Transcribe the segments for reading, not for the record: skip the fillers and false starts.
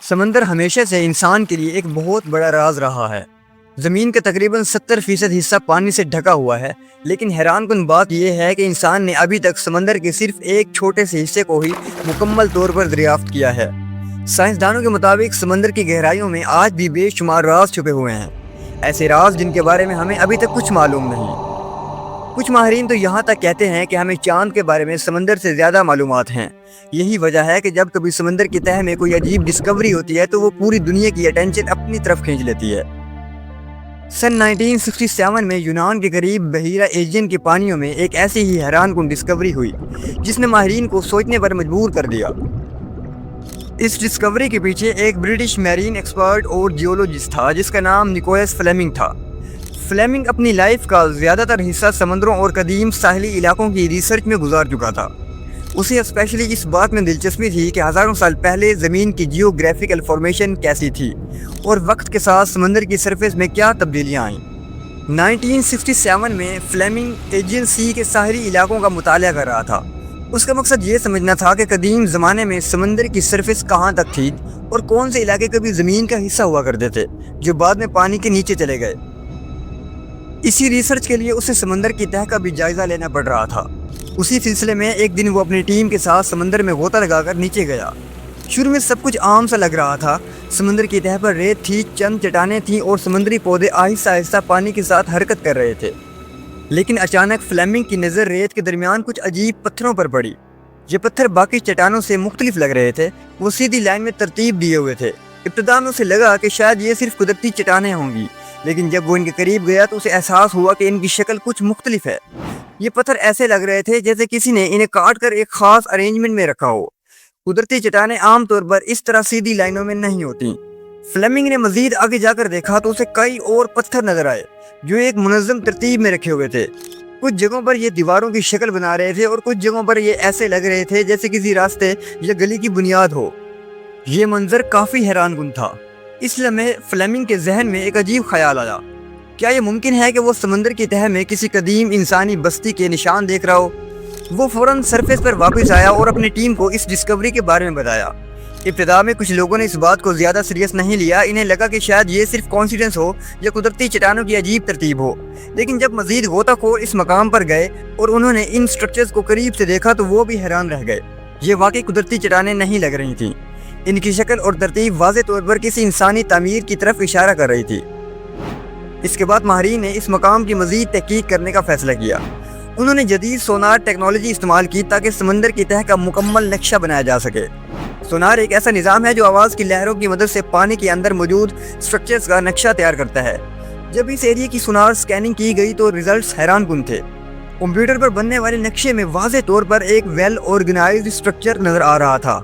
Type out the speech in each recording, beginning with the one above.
سمندر ہمیشہ سے انسان کے لیے ایک بہت بڑا راز رہا ہے۔ زمین کا تقریباً 70% حصہ پانی سے ڈھکا ہوا ہے، لیکن حیران کن بات یہ ہے کہ انسان نے ابھی تک سمندر کے صرف ایک چھوٹے سے حصے کو ہی مکمل طور پر دریافت کیا ہے۔ سائنسدانوں کے مطابق سمندر کی گہرائیوں میں آج بھی بے شمار راز چھپے ہوئے ہیں، ایسے راز جن کے بارے میں ہمیں ابھی تک کچھ معلوم نہیں۔ کچھ ماہرین تو یہاں تک کہتے ہیں کہ ہمیں چاند کے بارے میں سمندر سے زیادہ معلومات ہیں۔ یہی وجہ ہے کہ جب کبھی سمندر کی تہہ میں کوئی عجیب ڈسکوری ہوتی ہے تو وہ پوری دنیا کی اٹینشن اپنی طرف کھینچ لیتی ہے۔ سن 1967 میں یونان کے قریب بحیرہ ایجین کے پانیوں میں ایک ایسی ہی حیران کن ڈسکوری ہوئی جس نے ماہرین کو سوچنے پر مجبور کر دیا۔ اس ڈسکوری کے پیچھے ایک برٹش میرین ایکسپرٹ اور جیولوجسٹ تھا جس کا نام نکولس فلیمنگ تھا۔ فلیمنگ اپنی لائف کا زیادہ تر حصہ سمندروں اور قدیم ساحلی علاقوں کی ریسرچ میں گزار چکا تھا۔ اسے اسپیشلی اس بات میں دلچسپی تھی کہ ہزاروں سال پہلے زمین کی جیوگرافیکل فارمیشن کیسی تھی اور وقت کے ساتھ سمندر کی سرفیس میں کیا تبدیلیاں آئیں۔ 1967 میں فلیمنگ ایجین سی کے ساحلی علاقوں کا مطالعہ کر رہا تھا۔ اس کا مقصد یہ سمجھنا تھا کہ قدیم زمانے میں سمندر کی سرفیس کہاں تک تھی اور کون سے علاقے کبھی زمین کا حصہ ہوا کرتے تھے جو بعد میں پانی کے نیچے چلے گئے۔ اسی ریسرچ کے لیے اسے سمندر کی تہہ کا بھی جائزہ لینا پڑ رہا تھا۔ اسی سلسلے میں ایک دن وہ اپنی ٹیم کے ساتھ سمندر میں غوطہ لگا کر نیچے گیا۔ شروع میں سب کچھ عام سا لگ رہا تھا۔ سمندر کی تہہ پر ریت تھی، چند چٹانیں تھیں اور سمندری پودے آہستہ آہستہ پانی کے ساتھ حرکت کر رہے تھے۔ لیکن اچانک فلیمنگ کی نظر ریت کے درمیان کچھ عجیب پتھروں پر پڑی۔ یہ پتھر باقی چٹانوں سے مختلف لگ رہے تھے، وہ سیدھی لائن میں ترتیب دیے ہوئے تھے۔ ابتدا میں اسے لگا کہ شاید یہ صرف قدرتی چٹانیں ہوں گی، لیکن جب وہ ان کے قریب گیا تو اسے احساس ہوا کہ ان کی شکل کچھ مختلف ہے۔ یہ پتھر ایسے لگ رہے تھے جیسے کسی نے انہیں کاٹ کر ایک خاص ارینجمنٹ میں رکھا ہو۔ قدرتی چٹانیں عام طور پر اس طرح سیدھی لائنوں میں نہیں ہوتی۔ فلیمنگ نے مزید آگے جا کر دیکھا تو اسے کئی اور پتھر نظر آئے جو ایک منظم ترتیب میں رکھے ہوئے تھے۔ کچھ جگہوں پر یہ دیواروں کی شکل بنا رہے تھے اور کچھ جگہوں پر یہ ایسے لگ رہے تھے جیسے کسی راستے یا گلی کی بنیاد ہو۔ یہ منظر کافی حیران کن تھا۔ اس لمحے فلیمنگ کے ذہن میں ایک عجیب خیال آیا۔ کیا یہ ممکن ہے کہ وہ سمندر کی تہہ میں کسی قدیم انسانی بستی کے نشان دیکھ رہا ہو؟ وہ فوراً سرفیس پر واپس آیا اور اپنی ٹیم کو اس ڈسکوری کے بارے میں بتایا۔ ابتدا میں کچھ لوگوں نے اس بات کو زیادہ سیریس نہیں لیا، انہیں لگا کہ شاید یہ صرف کوانسیڈنس ہو یا قدرتی چٹانوں کی عجیب ترتیب ہو۔ لیکن جب مزید غوطہ خور اس مقام پر گئے اور انہوں نے ان سٹرکچرز کو قریب سے دیکھا تو وہ بھی حیران رہ گئے۔ یہ واقعی قدرتی چٹانیں نہیں لگ رہی تھیں۔ ان کی شکل اور ترتیب واضح طور پر کسی انسانی تعمیر کی طرف اشارہ کر رہی تھی۔ اس کے بعد ماہرین نے اس مقام کی مزید تحقیق کرنے کا فیصلہ کیا۔ انہوں نے جدید سونار ٹیکنالوجی استعمال کی تاکہ سمندر کی تہہ کا مکمل نقشہ بنایا جا سکے۔ سونار ایک ایسا نظام ہے جو آواز کی لہروں کی مدد سے پانی کے اندر موجود سٹرکچرز کا نقشہ تیار کرتا ہے۔ جب اس ایریا کی سونار سکیننگ کی گئی تو ریزلٹس حیران کن تھے۔ کمپیوٹر پر بننے والے نقشے میں واضح طور پر ایک ویل آرگنائزڈ سٹرکچر نظر آ رہا تھا۔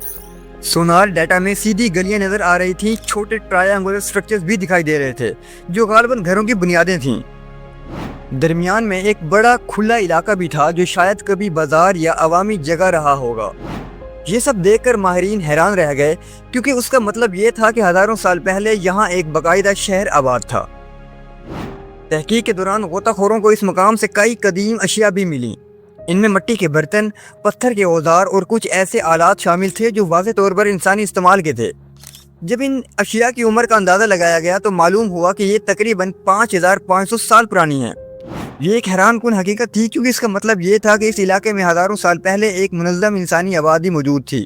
سونار ڈیٹا میں سیدھی گلیاں نظر آ رہی تھیں، چھوٹے ٹرائنگولر سٹرکچرز بھی دکھائی دے رہے تھے جو غالباً گھروں کی بنیادیں تھیں۔ درمیان میں ایک بڑا کھلا علاقہ بھی تھا جو شاید کبھی بازار یا عوامی جگہ رہا ہوگا۔ یہ سب دیکھ کر ماہرین حیران رہ گئے کیونکہ اس کا مطلب یہ تھا کہ ہزاروں سال پہلے یہاں ایک باقاعدہ شہر آباد تھا۔ تحقیق کے دوران غوطہ خوروں کو اس مقام سے کئی قدیم اشیاء بھی ملیں۔ ان میں مٹی کے برتن، پتھر کے اوزار اور کچھ ایسے آلات شامل تھے جو واضح طور پر انسانی استعمال کے تھے۔ جب ان اشیاء کی عمر کا اندازہ لگایا گیا تو معلوم ہوا کہ یہ تقریباً 5500 سال پرانی ہیں۔ یہ ایک حیران کن حقیقت تھی کیونکہ اس کا مطلب یہ تھا کہ اس علاقے میں ہزاروں سال پہلے ایک منظم انسانی آبادی موجود تھی۔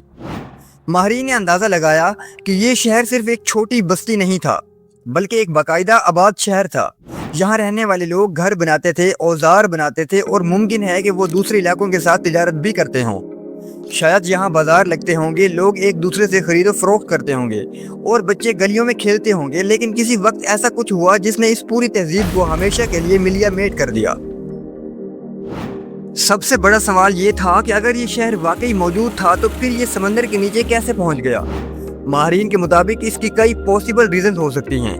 ماہرین نے اندازہ لگایا کہ یہ شہر صرف ایک چھوٹی بستی نہیں تھا بلکہ ایک باقاعدہ آباد شہر تھا۔ یہاں رہنے والے لوگ گھر بناتے تھے، اوزار بناتے تھے اور ممکن ہے کہ وہ دوسرے علاقوں کے ساتھ تجارت بھی کرتے ہوں۔ شاید یہاں بازار لگتے ہوں گے، لوگ ایک دوسرے سے خرید و فروخت کرتے ہوں گے اور بچے گلیوں میں کھیلتے ہوں گے۔ لیکن کسی وقت ایسا کچھ ہوا جس نے اس پوری تہذیب کو ہمیشہ کے لیے ملیا میٹ کر دیا۔ سب سے بڑا سوال یہ تھا کہ اگر یہ شہر واقعی موجود تھا تو پھر یہ سمندر کے نیچے کیسے پہنچ گیا؟ ماہرین کے مطابق اس کی کئی پاسبل ریزنز ہو سکتی ہیں۔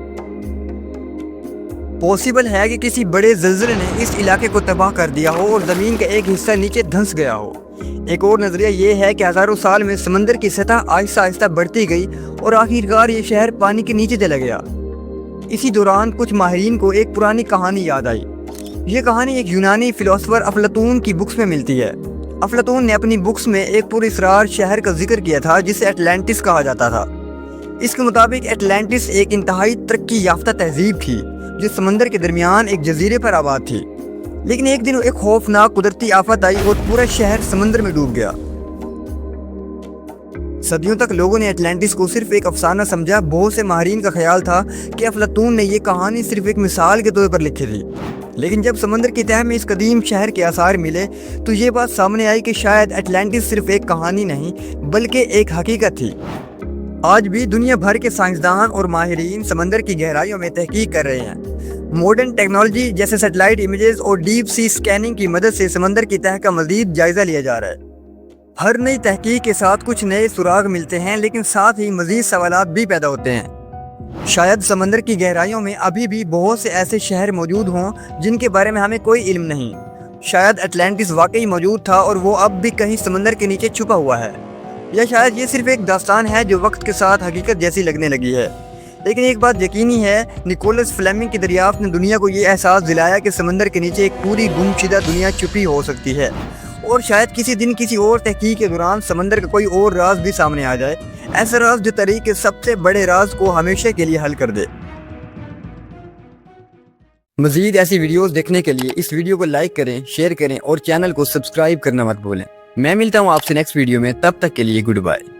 پاسبل ہے کہ کسی بڑے زلزلے نے اس علاقے کو تباہ کر دیا ہو اور زمین کا ایک حصہ نیچے دھنس گیا ہو۔ ایک اور نظریہ یہ ہے کہ ہزاروں سال میں سمندر کی سطح آہستہ آہستہ بڑھتی گئی اور آخرکار یہ شہر پانی کے نیچے چلا گیا۔ اسی دوران کچھ ماہرین کو ایک پرانی کہانی یاد آئی۔ یہ کہانی ایک یونانی فلسفر افلاطون کی بکس میں ملتی ہے۔ افلاطون نے اپنی بکس میں ایک پر اسرار شہر کا ذکر کیا تھا جسے اٹلانٹس کہا جاتا تھا۔ اس کے مطابق اٹلانٹس ایک انتہائی ترقی یافتہ تہذیب تھی جو سمندر کے درمیان ایک جزیرے پر آباد تھی، لیکن ایک دن ایک خوفناک قدرتی آفت آئی اور پورا شہر سمندر میں ڈوب گیا۔ صدیوں تک لوگوں نے اٹلانٹس کو صرف ایک افسانہ سمجھا۔ بہت سے ماہرین کا خیال تھا کہ افلاطون نے یہ کہانی صرف ایک مثال کے طور پر لکھی تھی، لیکن جب سمندر کی تہہ میں اس قدیم شہر کے آثار ملے تو یہ بات سامنے آئی کہ شاید اٹلانٹس صرف ایک کہانی نہیں بلکہ ایک حقیقت تھی۔ آج بھی دنیا بھر کے سائنسدان اور ماہرین سمندر کی گہرائیوں میں تحقیق کر رہے ہیں۔ ماڈرن ٹیکنالوجی جیسے سیٹلائٹ امیجز اور ڈیپ سی سکیننگ کی مدد سے سمندر کی تہہ کا مزید جائزہ لیا جا رہا ہے۔ ہر نئی تحقیق کے ساتھ کچھ نئے سراغ ملتے ہیں، لیکن ساتھ ہی مزید سوالات بھی پیدا ہوتے ہیں۔ شاید سمندر کی گہرائیوں میں ابھی بھی بہت سے ایسے شہر موجود ہوں جن کے بارے میں ہمیں کوئی علم نہیں۔ شاید اٹلانٹس واقعی موجود تھا اور وہ اب بھی کہیں سمندر کے نیچے چھپا ہوا ہے، یا شاید یہ صرف ایک داستان ہے جو وقت کے ساتھ حقیقت جیسی لگنے لگی ہے۔ لیکن ایک بات یقینی ہے، نکولس فلیمنگ کی دریافت نے دنیا کو یہ احساس دلایا کہ سمندر کے نیچے ایک پوری گم شدہ دنیا چھپی ہو سکتی ہے، اور شاید کسی دن کسی اور تحقیق کے دوران سمندر کا کوئی اور راز بھی سامنے آ جائے، ایسا راز جو تاریخ کے سب سے بڑے راز کو ہمیشہ کے لیے حل کر دے۔ مزید ایسی ویڈیوز دیکھنے کے لیے اس ویڈیو کو لائک کریں، شیئر کریں اور چینل کو سبسکرائب کرنا مت بھولیں۔ میں ملتا ہوں آپ سے نیکسٹ ویڈیو میں، تب تک کے لیے گڈ بائے۔